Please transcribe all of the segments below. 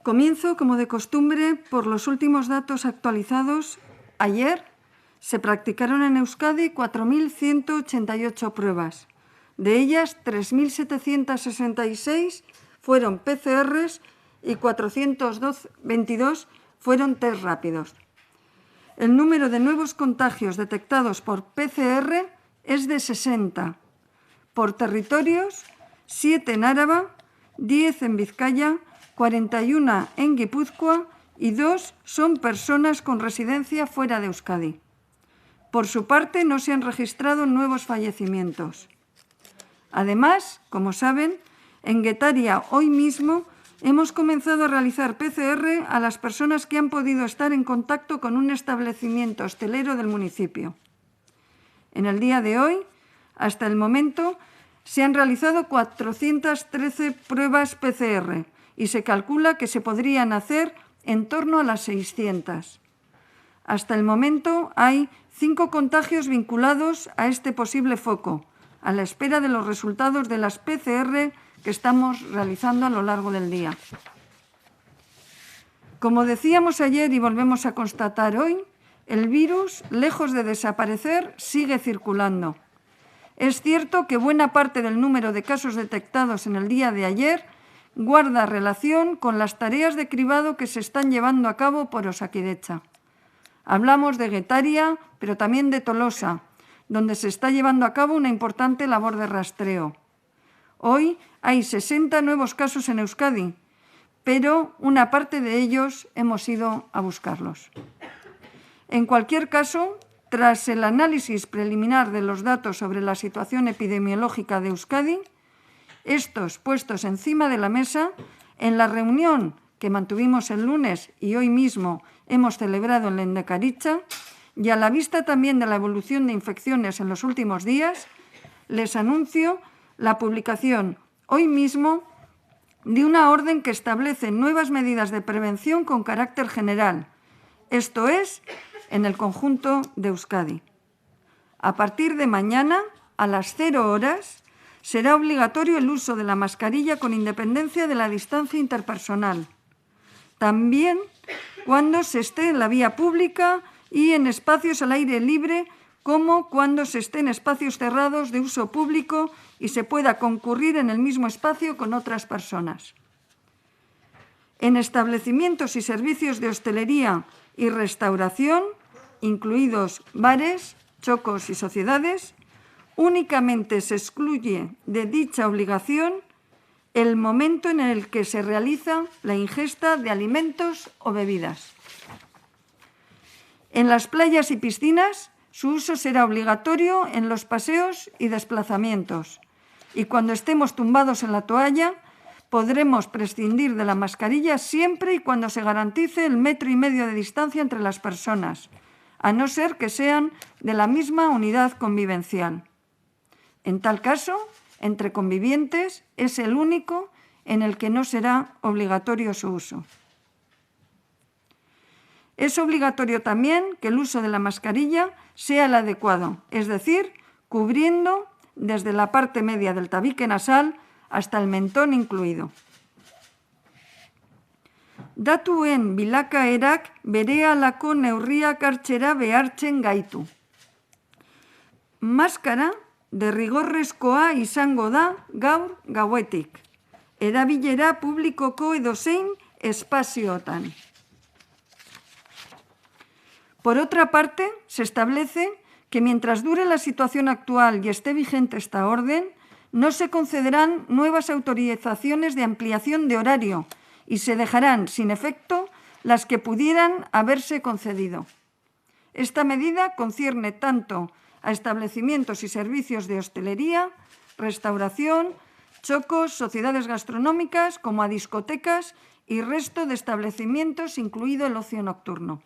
Comienzo, como de costumbre, por los últimos datos actualizados. Ayer se practicaron en Euskadi 4.188 pruebas. De ellas, 3.766 fueron PCRs y 422 fueron test rápidos. El número de nuevos contagios detectados por PCR es de 60. Por territorios, 7 en Áraba, 10 en Vizcaya, 41 en Guipúzcoa y 2 son personas con residencia fuera de Euskadi. Por su parte, no se han registrado nuevos fallecimientos. Además, como saben, en Getaria hoy mismo hemos comenzado a realizar PCR a las personas que han podido estar en contacto con un establecimiento hostelero del municipio. En el día de hoy, hasta el momento, se han realizado 413 pruebas PCR y se calcula que se podrían hacer en torno a las 600. Hasta el momento hay 5 contagios vinculados a este posible foco, a la espera de los resultados de las PCR que estamos realizando a lo largo del día. Como decíamos ayer y volvemos a constatar hoy, el virus, lejos de desaparecer, sigue circulando. Es cierto que buena parte del número de casos detectados en el día de ayer guarda relación con las tareas de cribado que se están llevando a cabo por Osakidetza. Hablamos de Getaria, pero también de Tolosa, donde se está llevando a cabo una importante labor de rastreo. Hoy hay 60 nuevos casos en Euskadi, pero una parte de ellos hemos ido a buscarlos. En cualquier caso, tras el análisis preliminar de los datos sobre la situación epidemiológica de Euskadi, estos puestos encima de la mesa, en la reunión que mantuvimos el lunes y hoy mismo hemos celebrado en Lehendakaritza, y a la vista también de la evolución de infecciones en los últimos días, les anuncio la publicación hoy mismo de una orden que establece nuevas medidas de prevención con carácter general, esto es, en el conjunto de Euskadi. A partir de mañana, a las 0 horas, será obligatorio el uso de la mascarilla con independencia de la distancia interpersonal. También cuando se esté en la vía pública y en espacios al aire libre, como cuando se esté en espacios cerrados de uso público y se pueda concurrir en el mismo espacio con otras personas. En establecimientos y servicios de hostelería y restauración, incluidos bares, chocos y sociedades, únicamente se excluye de dicha obligación el momento en el que se realiza la ingesta de alimentos o bebidas. En las playas y piscinas, su uso será obligatorio en los paseos y desplazamientos. Y cuando estemos tumbados en la toalla, podremos prescindir de la mascarilla siempre y cuando se garantice el 1,5 metros de distancia entre las personas, a no ser que sean de la misma unidad convivencial. En tal caso, entre convivientes es el único en el que no será obligatorio su uso. Es obligatorio también que el uso de la mascarilla sea el adecuado, es decir, cubriendo desde la parte media del tabique nasal hasta el mentón incluido. Datuen bilakaerak berehalako neurriak hartzera behartzen gaitu. Maskara derrigorrezkoa izango da gaur gauetik, erabilera publikoko edozein espazioetan. Por otra parte, se establece que mientras dure la situación actual y esté vigente esta orden, no se concederán nuevas autorizaciones de ampliación de horario y se dejarán sin efecto las que pudieran haberse concedido. Esta medida concierne tanto a establecimientos y servicios de hostelería, restauración, chocos, sociedades gastronómicas, como a discotecas y resto de establecimientos, incluido el ocio nocturno.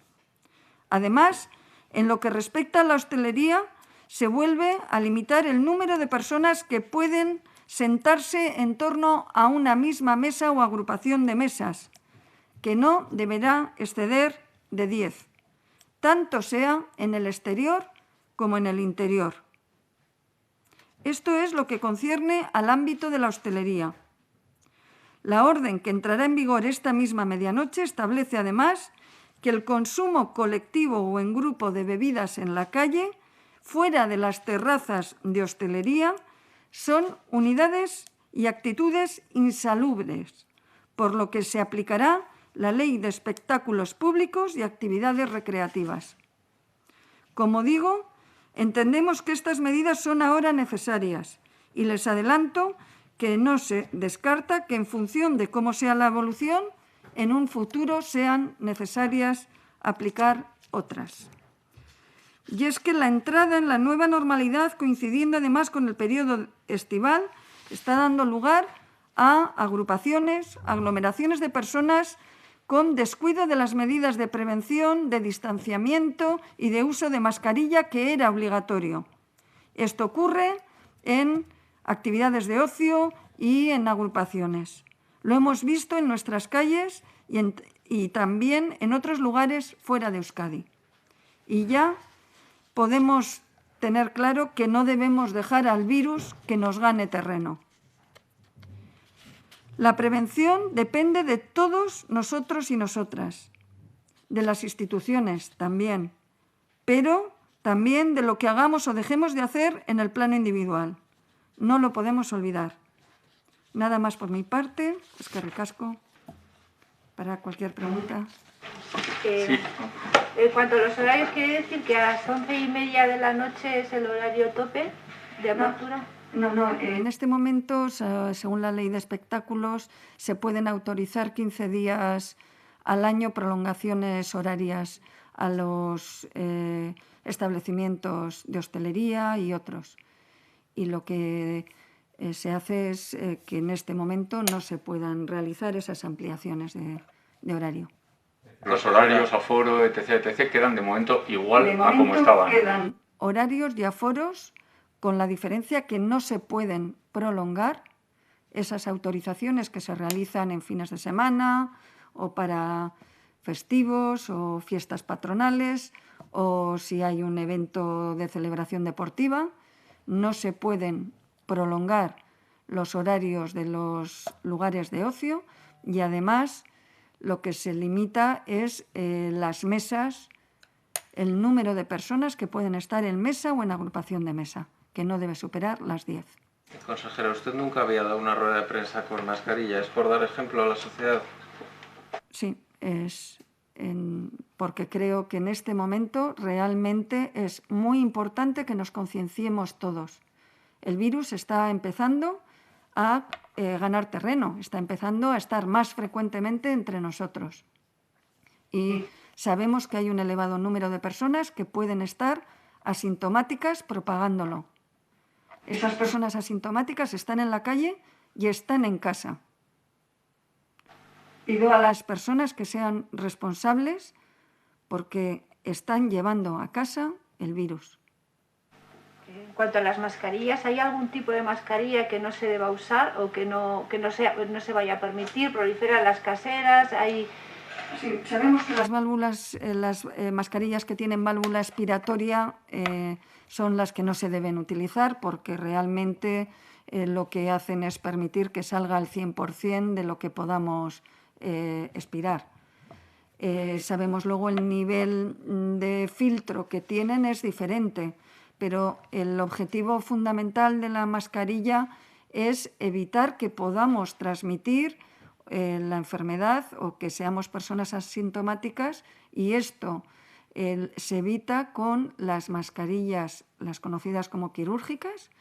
Además, en lo que respecta a la hostelería, se vuelve a limitar el número de personas que pueden sentarse en torno a una misma mesa o agrupación de mesas, que no deberá exceder de 10, tanto sea en el exterior como en el interior. Esto es lo que concierne al ámbito de la hostelería. La orden que entrará en vigor esta misma medianoche establece además que el consumo colectivo o en grupo de bebidas en la calle, fuera de las terrazas de hostelería, son unidades y actitudes insalubres, por lo que se aplicará la Ley de Espectáculos Públicos y Actividades Recreativas. Como digo, entendemos que estas medidas son ahora necesarias y les adelanto que no se descarta que en función de cómo sea la evolución, en un futuro sean necesarias aplicar otras. Y es que la entrada en la nueva normalidad, coincidiendo además con el periodo estival, está dando lugar a agrupaciones, aglomeraciones de personas con descuido de las medidas de prevención, de distanciamiento y de uso de mascarilla que era obligatorio. Esto ocurre en actividades de ocio y en agrupaciones. Lo hemos visto en nuestras calles y también en otros lugares fuera de Euskadi. Y ya podemos tener claro que no debemos dejar al virus que nos gane terreno. La prevención depende de todos nosotros y nosotras, de las instituciones también, pero también de lo que hagamos o dejemos de hacer en el plano individual. No lo podemos olvidar. Nada más por mi parte. Eskerrik asko. Para cualquier pregunta. Sí. En cuanto a los horarios, ¿quiere decir que a las 11:30 de la noche es el horario tope de apertura? No. En este momento, según la Ley de Espectáculos, se pueden autorizar 15 días al año prolongaciones horarias a los establecimientos de hostelería y otros. Y lo que se hace es que en este momento no se puedan realizar esas ampliaciones de horario. Los horarios, aforo, etc., quedan de momento igual a como estaban. Quedan horarios y aforos, con la diferencia que no se pueden prolongar esas autorizaciones que se realizan en fines de semana o para festivos o fiestas patronales o si hay un evento de celebración deportiva. No se pueden prolongar los horarios de los lugares de ocio y además lo que se limita es las mesas, el número de personas que pueden estar en mesa o en agrupación de mesa, que no debe superar las 10. Consejera, usted nunca había dado una rueda de prensa con mascarilla. ¿Es por dar ejemplo a la sociedad? Sí, porque creo que en este momento realmente es muy importante que nos concienciemos todos. El virus está empezando a ganar terreno, está empezando a estar más frecuentemente entre nosotros. Y sabemos que hay un elevado número de personas que pueden estar asintomáticas propagándolo. Esas personas asintomáticas están en la calle y están en casa. Pido a las personas que sean responsables porque están llevando a casa el virus. En cuanto a las mascarillas, ¿hay algún tipo de mascarilla que no se deba usar o que no se vaya a permitir? ¿Proliferan las caseras? Sí, sabemos que las mascarillas que tienen válvula expiratoria son las que no se deben utilizar porque realmente lo que hacen es permitir que salga el 100% de lo que podamos expirar. Sabemos luego el nivel de filtro que tienen es diferente, pero el objetivo fundamental de la mascarilla es evitar que podamos transmitir la enfermedad o que seamos personas asintomáticas y esto se evita con las mascarillas, las conocidas como quirúrgicas,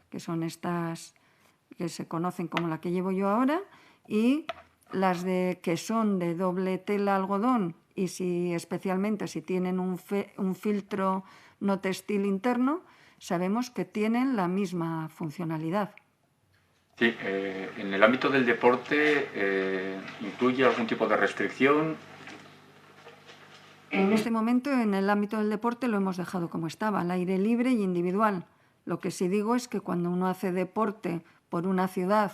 que son estas que se conocen como la que llevo yo ahora, y las que son de doble tela algodón y especialmente si tienen un filtro no textil interno, sabemos que tienen la misma funcionalidad. Sí, en el ámbito del deporte, ¿incluye algún tipo de restricción? En este momento, en el ámbito del deporte, lo hemos dejado como estaba, al aire libre y individual. Lo que sí digo es que cuando uno hace deporte por una ciudad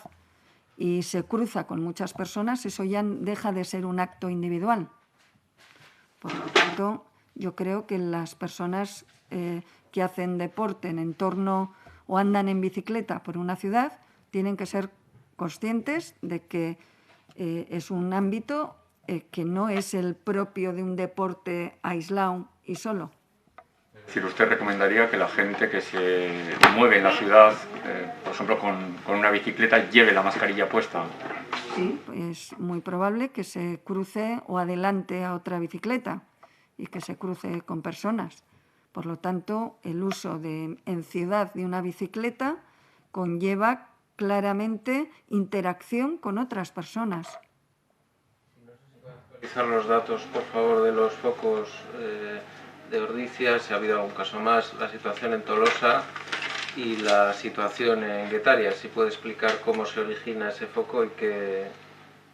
y se cruza con muchas personas, eso ya deja de ser un acto individual. Por lo tanto, yo creo que las personas que hacen deporte en entorno o andan en bicicleta por una ciudad tienen que ser conscientes de que es un ámbito que no es el propio de un deporte aislado y solo. Es decir, ¿usted recomendaría que la gente que se mueve en la ciudad, por ejemplo, con una bicicleta, lleve la mascarilla puesta? Sí, es muy probable que se cruce o adelante a otra bicicleta y que se cruce con personas. Por lo tanto, el uso en ciudad de una bicicleta conlleva claramente interacción con otras personas. Utilizar los datos, por favor, de los focos de Ordizia, si ha habido algún caso más, la situación en Tolosa y la situación en Guetaria. Si puede explicar cómo se origina ese foco y qué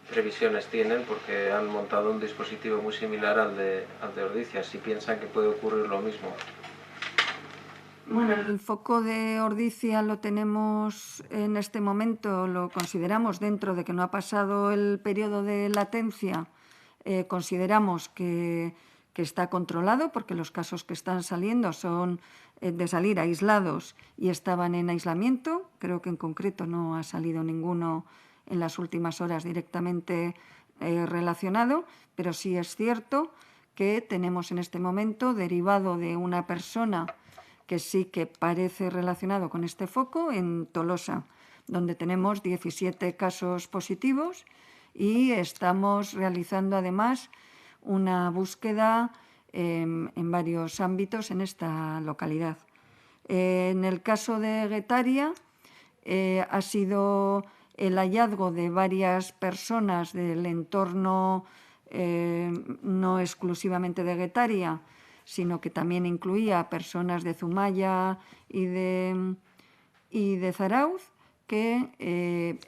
previsiones tienen, porque han montado un dispositivo muy similar al de Ordizia, si piensan que puede ocurrir lo mismo. Bueno, el foco de Ordizia lo tenemos en este momento, lo consideramos dentro de que no ha pasado el periodo de latencia, consideramos que está controlado porque los casos que están saliendo son de salir aislados y estaban en aislamiento. Creo que en concreto no ha salido ninguno en las últimas horas directamente relacionado, pero sí es cierto que tenemos en este momento, derivado de una persona que sí que parece relacionado con este foco, en Tolosa, donde tenemos 17 casos positivos y estamos realizando además una búsqueda en varios ámbitos en esta localidad. En el caso de Guetaria ha sido el hallazgo de varias personas del entorno, no exclusivamente de Guetaria, sino que también incluía personas de Zumaya y de Zarauz que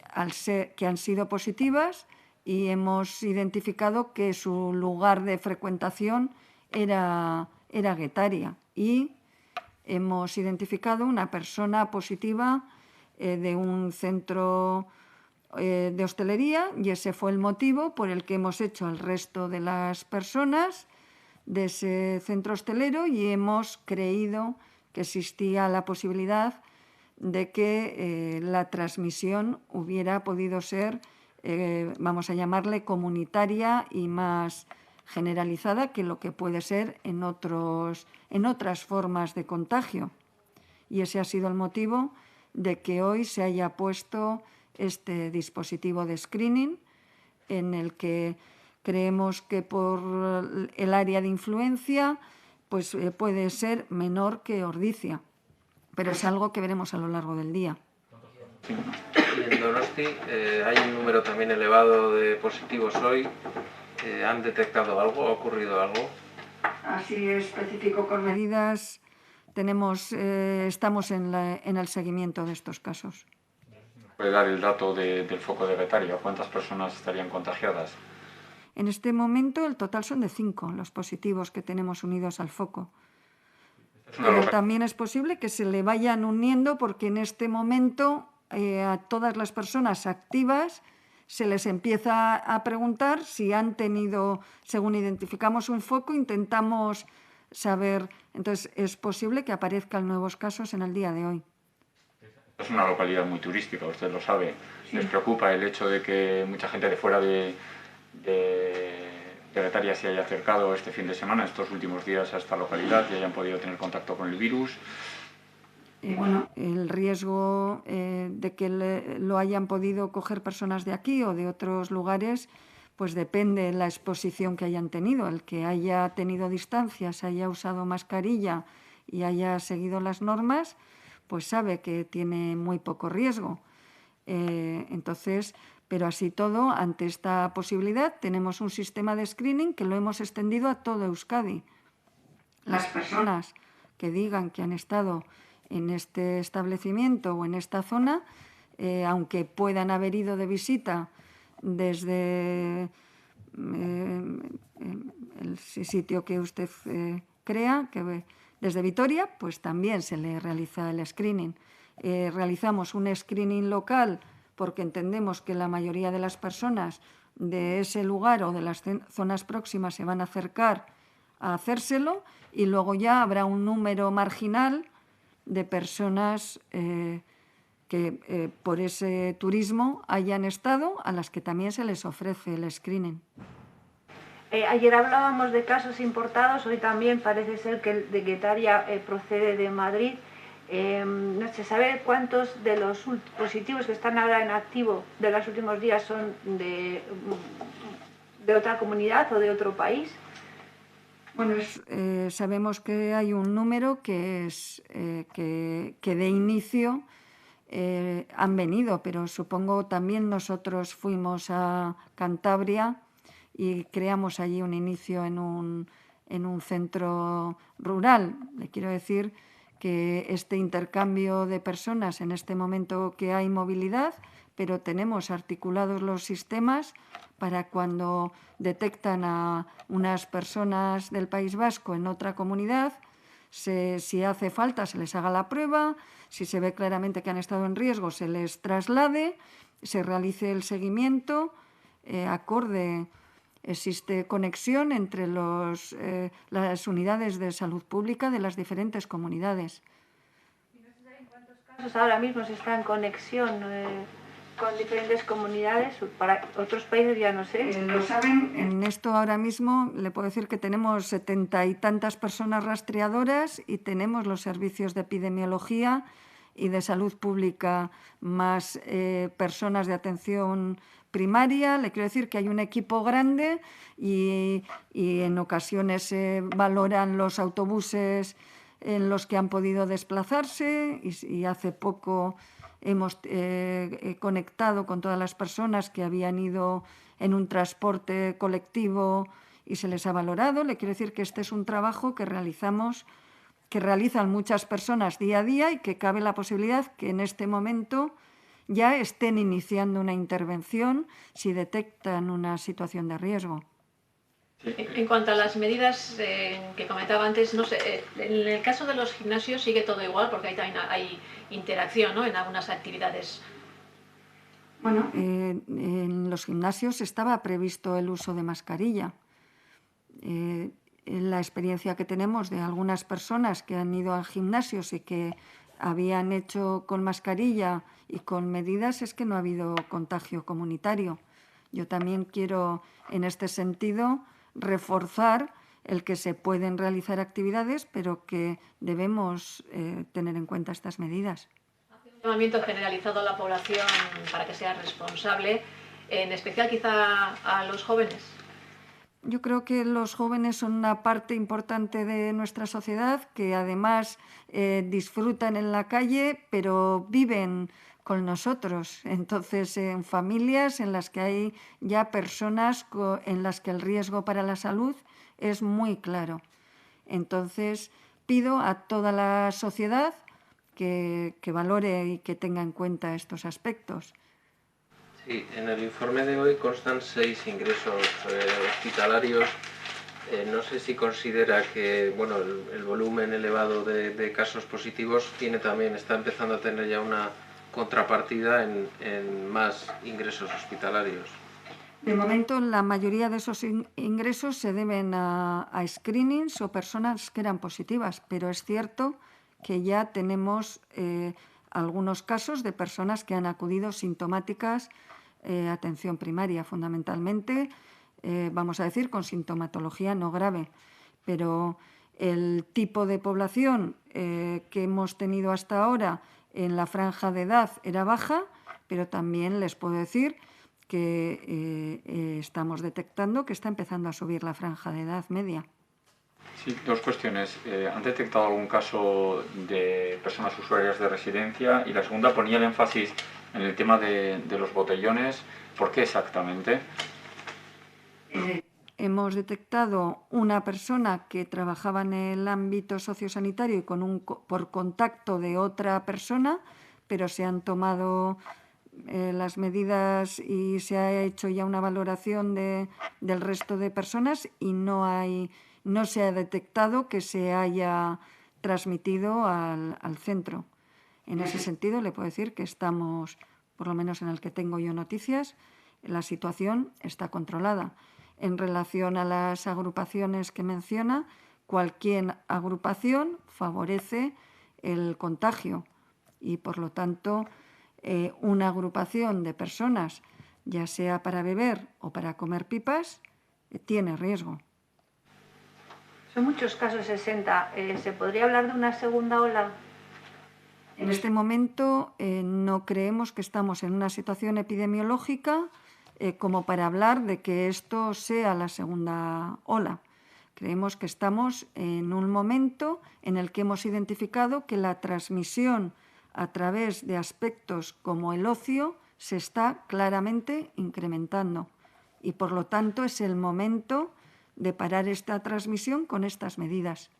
han sido positivas, y hemos identificado que su lugar de frecuentación era Guetaria, y hemos identificado una persona positiva de un centro de hostelería, y ese fue el motivo por el que hemos hecho al resto de las personas de ese centro hostelero, y hemos creído que existía la posibilidad de que la transmisión hubiera podido ser, vamos a llamarle, comunitaria y más generalizada que lo que puede ser en otras formas de contagio. Y ese ha sido el motivo de que hoy se haya puesto este dispositivo de screening, en el que creemos que por el área de influencia pues, puede ser menor que Ordizia, pero es algo que veremos a lo largo del día. Y en Donosti hay un número también elevado de positivos hoy. ¿Han detectado algo? ¿Ha ocurrido algo? Así específico con medidas. Estamos en el seguimiento de estos casos. ¿Puede dar el dato del foco de Guetaria? ¿Cuántas personas estarían contagiadas? En este momento el total son de 5 los positivos que tenemos unidos al foco. Pero también es posible que se le vayan uniendo, porque en este momento a todas las personas activas se les empieza a preguntar si han tenido, según identificamos un foco, intentamos saber. Entonces es posible que aparezcan nuevos casos en el día de hoy. Es una localidad muy turística, usted lo sabe. Sí. ¿Les preocupa el hecho de que mucha gente de fuera de Guetaria se haya acercado este fin de semana, estos últimos días, a esta localidad y hayan podido tener contacto con el virus? Bueno, el riesgo de que lo hayan podido coger personas de aquí o de otros lugares, pues depende de la exposición que hayan tenido. El que haya tenido distancias, haya usado mascarilla y haya seguido las normas, pues sabe que tiene muy poco riesgo. Entonces, pero así todo, ante esta posibilidad, tenemos un sistema de screening que lo hemos extendido a todo Euskadi. Las personas que digan que han estado en este establecimiento o en esta zona, aunque puedan haber ido de visita desde el sitio que usted crea, que desde Vitoria, pues también se le realiza el screening. Realizamos un screening local porque entendemos que la mayoría de las personas de ese lugar o de las zonas próximas se van a acercar a hacérselo, y luego ya habrá un número marginal de personas que por ese turismo hayan estado, a las que también se les ofrece el screening. Ayer hablábamos de casos importados, hoy también parece ser que el de Getaria procede de Madrid. No se sabe cuántos de los positivos que están ahora en activo de los últimos días son de otra comunidad o de otro país. Bueno, sabemos que hay un número que es que de inicio han venido, pero supongo también nosotros fuimos a Cantabria y creamos allí un inicio en un centro rural. Le quiero decir que este intercambio de personas en este momento que hay movilidad, pero tenemos articulados los sistemas para cuando detectan a unas personas del País Vasco en otra comunidad, si hace falta se les haga la prueba, si se ve claramente que han estado en riesgo se les traslade, se realice el seguimiento acorde. Existe conexión entre las unidades de salud pública de las diferentes comunidades. ¿Y no se sabe en cuántos casos ahora mismo se está en conexión con diferentes comunidades? Para otros países ya no sé. Lo saben. En esto ahora mismo le puedo decir que tenemos 70 y tantas personas rastreadoras y tenemos los servicios de epidemiología y de salud pública más personas de atención primaria. Le quiero decir que hay un equipo grande y en ocasiones se valoran los autobuses en los que han podido desplazarse y hace poco hemos conectado con todas las personas que habían ido en un transporte colectivo y se les ha valorado. Le quiero decir que este es un trabajo que realizan muchas personas día a día y que cabe la posibilidad que en este momento ya estén iniciando una intervención si detectan una situación de riesgo. En cuanto a las medidas que comentaba antes, no sé, en el caso de los gimnasios sigue todo igual porque ahí también hay interacción, ¿no?, en algunas actividades. Bueno, en los gimnasios estaba previsto el uso de mascarilla. La experiencia que tenemos de algunas personas que han ido a gimnasios y que habían hecho con mascarilla y con medidas es que no ha habido contagio comunitario. Yo también quiero, en este sentido, reforzar el que se pueden realizar actividades, pero que debemos tener en cuenta estas medidas. Hace un llamamiento generalizado a la población para que sea responsable, en especial quizá a los jóvenes. Yo creo que los jóvenes son una parte importante de nuestra sociedad que además disfrutan en la calle, pero viven con nosotros. Entonces, en familias en las que hay ya personas en las que el riesgo para la salud es muy claro. Entonces, pido a toda la sociedad que valore y que tenga en cuenta estos aspectos. Sí, en el informe de hoy constan 6 ingresos hospitalarios. No sé si considera que bueno, el volumen elevado de casos positivos está empezando a tener ya una contrapartida en más ingresos hospitalarios. De momento, la mayoría de esos ingresos se deben a screenings o personas que eran positivas, pero es cierto que ya tenemos algunos casos de personas que han acudido sintomáticas atención primaria, fundamentalmente, vamos a decir, con sintomatología no grave. Pero el tipo de población que hemos tenido hasta ahora en la franja de edad era baja, pero también les puedo decir que estamos detectando que está empezando a subir la franja de edad media. Sí, dos cuestiones. ¿Han detectado algún caso de personas usuarias de residencia? Y la segunda, ponía el énfasis en el tema de los botellones. ¿Por qué exactamente? Hemos detectado una persona que trabajaba en el ámbito sociosanitario y por contacto de otra persona, pero se han tomado las medidas y se ha hecho ya una valoración del resto de personas y no se ha detectado que se haya transmitido al centro. En ese sentido, le puedo decir que estamos, por lo menos en el que tengo yo noticias, la situación está controlada. En relación a las agrupaciones que menciona, cualquier agrupación favorece el contagio y, por lo tanto, una agrupación de personas, ya sea para beber o para comer pipas, tiene riesgo. Son muchos casos 60. ¿Se podría hablar de una segunda ola? En este momento no creemos que estamos en una situación epidemiológica como para hablar de que esto sea la segunda ola. Creemos que estamos en un momento en el que hemos identificado que la transmisión a través de aspectos como el ocio se está claramente incrementando y, por lo tanto, es el momento de parar esta transmisión con estas medidas.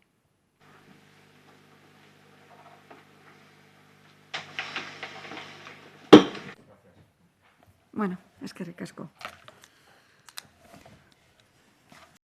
Bueno, eskerrik asko.